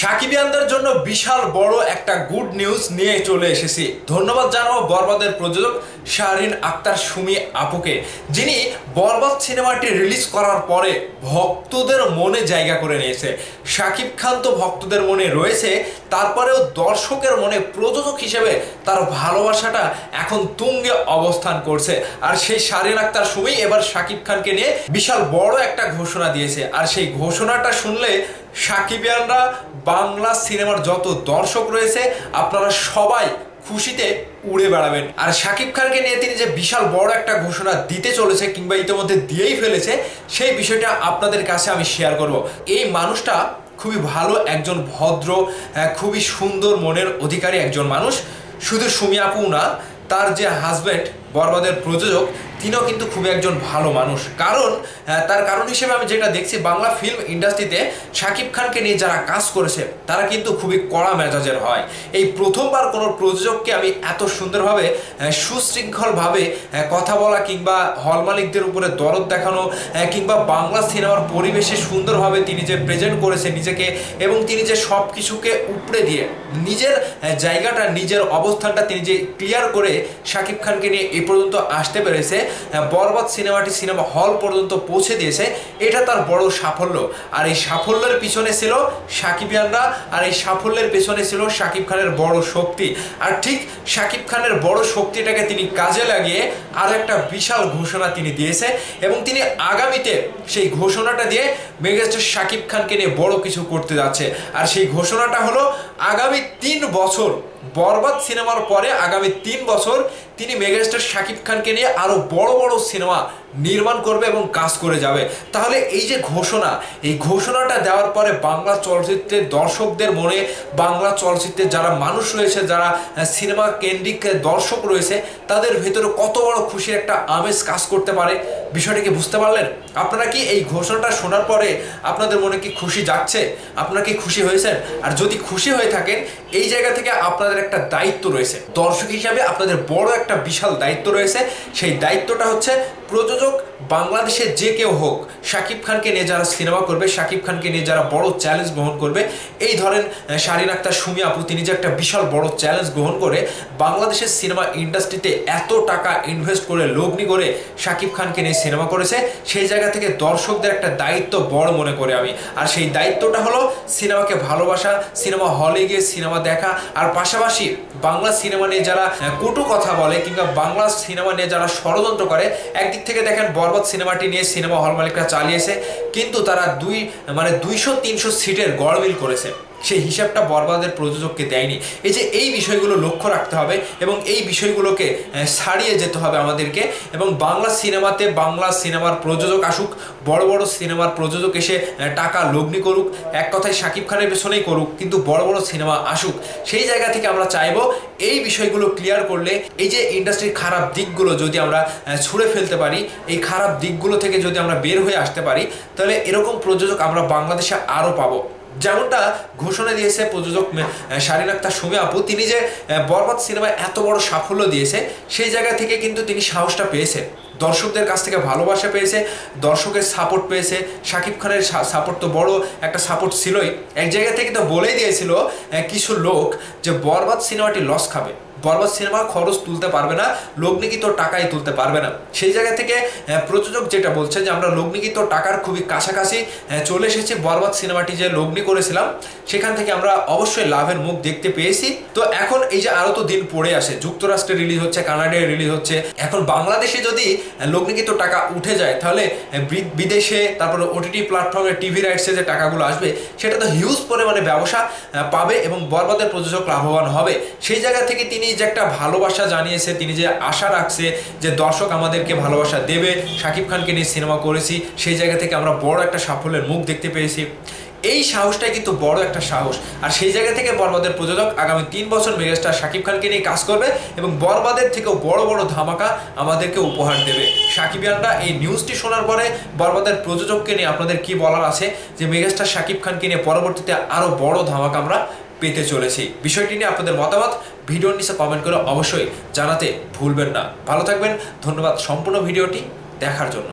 সাকিবিয়ানদের জন্য বিশাল বড় একটা গুড নিউজ নিয়ে চলে এসেছি। ধন্যবাদ জানাবো বরবাদের প্রযোজক শাহরিন আক্তার সুমি আপুকে, যিনি বরবাদ সিনেমাটি রিলিজ করার পরে ভক্তদের মনে জায়গা করে নিয়েছে। শাকিব খান তো ভক্তদের মনে রয়েছে, তারপরেও দর্শকের মনে প্রযোজক হিসেবে তার ভালোবাসাটা এখন তুঙ্গে অবস্থান করছে। আর সেই শাহরিন আক্তার সুমি এবার শাকিব খানকে নিয়ে বিশাল বড় একটা ঘোষণা দিয়েছে। আর সেই ঘোষণাটা শুনলে সাকিবিয়ানরা, বাংলা সিনেমার যত দর্শক রয়েছে, আপনারা সবাই খুশিতে উড়ে বেড়াবেন। আর শাকিব খানকে নিয়ে তিনি যে বিশাল বড় একটা ঘোষণা দিতে চলেছে কিংবা ইতিমধ্যে দিয়েই ফেলেছে, সেই বিষয়টা আপনাদের কাছে আমি শেয়ার করব। এই মানুষটা খুবই ভালো একজন ভদ্র, খুবই সুন্দর মনের অধিকারী একজন মানুষ। শুধু সুমি আপু না, তার যে হাজব্যান্ড বরবাদের প্রযোজক, তিনিও কিন্তু খুবই একজন ভালো মানুষ। তার কারণ হিসেবে আমি যেটা দেখছি, বাংলা ফিল্ম ইন্ডাস্ট্রিতে শাকিব খানকে নিয়ে যারা কাজ করেছে তারা কিন্তু খুবই কড়া মেজাজের হয়। এই প্রথমবার কোনো প্রযোজককে আমি এত সুন্দরভাবে সুশৃঙ্খলভাবে কথা বলা কিংবা হল মালিকদের উপরে দরদ দেখানো কিংবা বাংলা সিনেমার পরিবেশে সুন্দরভাবে তিনি যে প্রেজেন্ট করেছে নিজেকে, এবং তিনি যে সব কিছুকে উপড়ে দিয়ে নিজের জায়গাটা, নিজের অবস্থানটা তিনি যে ক্লিয়ার করে শাকিব খানকে নিয়ে এ পর্যন্ত আসতে পেরেছে, বরবাদ সিনেমাটি সিনেমা হল পর্যন্ত পৌঁছে দিয়েছে, এটা তার বড় সাফল্য। আর এই সাফল্যের পিছনে ছিল সাকিবিয়ানরা, আর এই সাফল্যের পেছনে ছিল শাকিব খানের বড় শক্তি। আর ঠিক শাকিব খানের বড় শক্তিটাকে তিনি কাজে লাগিয়ে আরো একটা বিশাল ঘোষণা তিনি দিয়েছে, এবং তিনি আগামীতে সেই ঘোষণাটা দিয়ে মেগাস্টার শাকিব খানকে নিয়ে বড় কিছু করতে যাচ্ছে। আর সেই ঘোষণাটা হলো আগামী 3 বছর, বরবাদ সিনেমার পরে আগামী 3 বছর তিনি মেগাস্টার শাকিব খানকে নিয়ে আরো বড় বড় সিনেমা নির্মাণ করবে এবং কাজ করে যাবে। তাহলে এই যে ঘোষণা, এই ঘোষণাটা দেওয়ার পরে বাংলা চলচ্চিত্রের দর্শকদের মনে, বাংলা চলচ্চিত্রের যারা মানুষ রয়েছে, যারা সিনেমা কেন্দ্রিক দর্শক রয়েছে, তাদের ভেতরে কত বড় খুশির একটা আমেজ কাজ করতে পারে, বিষয়টাকে বুঝতে পারলেন? আপনারা কি এই ঘোষণাটা শোনার পরে আপনাদের মনে কি খুশি যাচ্ছে? আপনারা কি খুশি হয়েছেন? আর যদি খুশি হয়ে থাকেন, এই জায়গা থেকে আপনাদের একটা দায়িত্ব রয়েছে। দর্শক হিসাবে আপনাদের বড় একটা বিশাল দায়িত্ব রয়েছে। সেই দায়িত্বটা হচ্ছে, প্রযোজক বাংলাদেশে যে কেউ হোক, শাকিব খানকে নিয়ে যারা সিনেমা করবে, শাকিব খানকে নিয়ে যারা বড় চ্যালেঞ্জ গ্রহণ করবে, এই ধরেন শাহরিন আক্তার সুমি আপু, তিনি যে একটা বিশাল বড় চ্যালেঞ্জ গ্রহণ করে বাংলাদেশের সিনেমা ইন্ডাস্ট্রিতে এত টাকা ইনভেস্ট করে, লগ্নি করে শাকিব খানকে নিয়ে সিনেমা করেছে, সেই জায়গা থেকে দর্শকদের একটা দায়িত্ব বড় মনে করে আমি। আর সেই দায়িত্বটা হলো সিনেমাকে ভালোবাসা, সিনেমা হলে গিয়ে সিনেমা দেখা, আর পাশাপাশি বাংলা সিনেমা নিয়ে যারা কটু কথা বলে কিংবা বাংলা সিনেমা নিয়ে যারা ষড়যন্ত্র করে, একদিক থেকে দেখেন বরবাদ সিনেমাটি নিয়ে সিনেমা হল মালিকরা চালিয়েছে, কিন্তু তারা 200-300 সিটের গড়মিল করেছে, সেই হিসাবটা বরবাদের প্রযোজককে দেয়নি। এই বিষয়গুলো লক্ষ্য রাখতে হবে এবং এই বিষয়গুলোকে ছাড়িয়ে যেতে হবে আমাদেরকে। এবং বাংলা সিনেমাতে বাংলা সিনেমার প্রযোজক আসুক, বড় বড় সিনেমার প্রযোজক এসে টাকা লগ্নি করুক, এক কথায় শাকিব খানের পেছনেই করুক, কিন্তু বড় বড় সিনেমা আসুক। সেই জায়গা থেকে আমরা চাইবো এই বিষয়গুলো ক্লিয়ার করলে, এই যে ইন্ডাস্ট্রির খারাপ দিকগুলো যদি আমরা ছুঁড়ে ফেলতে পারি, এই খারাপ দিকগুলো থেকে যদি আমরা বের হয়ে আসতে পারি, তাহলে এরকম প্রযোজক আমরা বাংলাদেশে আরও পাবো। যেমনটা ঘোষণা দিয়েছে প্রযোজক শাহরিন আক্তার সুমি আপু, তিনি যে বরবাদ সিনেমায় এত বড় সাফল্য দিয়েছে, সেই জায়গা থেকে কিন্তু তিনি সাহসটা পেয়েছে, দর্শকদের কাছ থেকে ভালোবাসা পেয়েছে, দর্শকের সাপোর্ট পেয়েছে। শাকিব খানের সাপোর্ট তো বড় একটা সাপোর্ট ছিলই। এক জায়গা থেকে তো বলেই দিয়েছিল কিছু লোক যে বরবাদ সিনেমাটি লস খাবে, বরবাদ সিনেমা খরচ তুলতে পারবে না, লগ্নিকৃত টাকাই তুলতে পারবে না। সেই জায়গা থেকে প্রযোজক যেটা বলছে যে আমরা লগ্নিকৃত টাকার খুবই কাছাকাছি চলে এসেছি, বরবাদ সিনেমাটি যে লগ্নি করেছিলাম সেখান থেকে আমরা অবশ্যই লাভের মুখ দেখতে পেয়েছি। তো এখন এই যে আরও তো দিন পড়ে আসে, যুক্তরাষ্ট্রে রিলিজ হচ্ছে, কানাডায় রিলিজ হচ্ছে, এখন বাংলাদেশে যদি লগ্নিকৃত টাকা উঠে যায়, তাহলে বিদেশে, তারপরে ওটিটি প্ল্যাটফর্মে টিভি রাইটসে যে টাকাগুলো আসবে, সেটা তো হিউজ পরিমাণে ব্যবসা পাবে এবং বরবাদের প্রযোজক লাভবান হবে। সেই জায়গা থেকে তিনি যে একটা ভালোবাসা জানিয়েছে, তিনি যে আশা রাখছে যে দর্শক আমাদেরকে ভালোবাসা দেবে, শাকিব খানকে নিয়ে সিনেমা করেছি, সেই জায়গা থেকে আমরা বড় একটা সাফল্যের মুখ দেখতে পেয়েছি। এই সাহসটাই কিন্তু বড় একটা সাহস। আর সেই জায়গা থেকে বরবাদের প্রযোজক আগামী 3 বছর মেগাস্টার শাকিব খানকে নিয়ে কাজ করবে এবং বরবাদের থেকেও বড় বড় ধামাকা আমাদেরকে উপহার দেবে। সাকিবিয়ানরা, এই নিউজটি শোনার পরে বরবাদের প্রযোজককে নিয়ে আপনাদের কি বলার আছে, যে মেগাস্টার শাকিব খানকে নিয়ে পরবর্তীতে আরও বড় ধামাকা আমরা পেতে চলেছি? বিষয়টি নিয়ে আপনাদের মতামত ভিডিওর নিচে কমেন্ট করে অবশ্যই জানাতে ভুলবেন না। ভালো থাকবেন, ধন্যবাদ সম্পূর্ণ ভিডিওটি দেখার জন্য।